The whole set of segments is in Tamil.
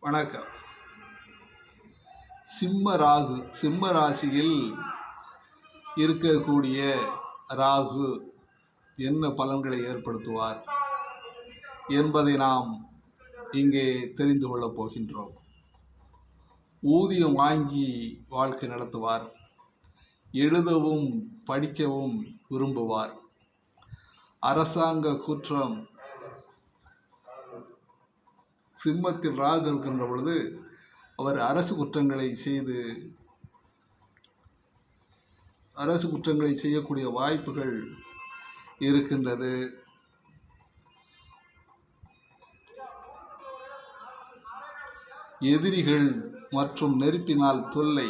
வணக்கம். ராகு சிம்ம ராசியில் இருக்கக்கூடிய ராகு என்ன பலன்களை ஏற்படுத்துவார் என்பதை நாம் இங்கே தெரிந்து கொள்ளப் போகின்றோம். ஊதியம் வாங்கி வாழ்க்கை நடத்துவார். எழுதவும் படிக்கவும் விரும்புவார். அரசாங்க குற்றம் சிம்மத்தில் ராகு இருக்கின்ற பொழுது அவர் அரசு குற்றங்களை செய்யக்கூடிய வாய்ப்புகள் இருக்கின்றது. எதிரிகள் மற்றும் நெருப்பினால் தொல்லை.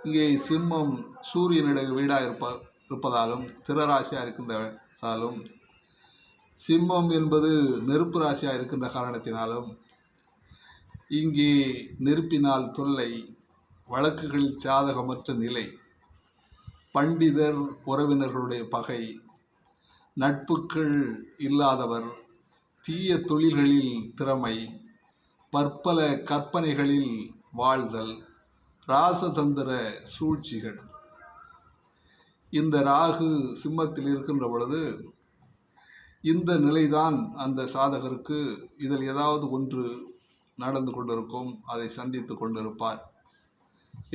இங்கே சிம்மம் சூரியனுடைய வீடாக இருப்பதாலும் திரராசியாக இருக்கின்றதாலும் சிம்மம் என்பது நெருப்பு ராசியாக இருக்கின்ற காரணத்தினாலும் இங்கே நெருப்பினால் தொல்லை, வழக்குகளில் சாதகமற்ற நிலை, பண்டிதர் உறவினர்களுடைய பகை, நட்புகள் இல்லாதவர், தீய தொழில்களில் திறமை, பற்பல கற்பனைகளில் வாழ்தல், ராசதந்திர சூழ்ச்சிகள். இந்த ராகு சிம்மத்தில் இருக்கின்ற பொழுது இந்த நிலைதான் அந்த சாதகருக்கு இதில் ஏதாவது ஒன்று நடந்து கொண்டிருக்கும், அதை சந்தித்து கொண்டிருப்பார்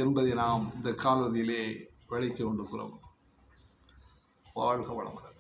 என்பதை நாம் இந்த காணொலியிலே விளக்கி கொண்டிருக்கிறோம். வாழ்க வளமுடன்.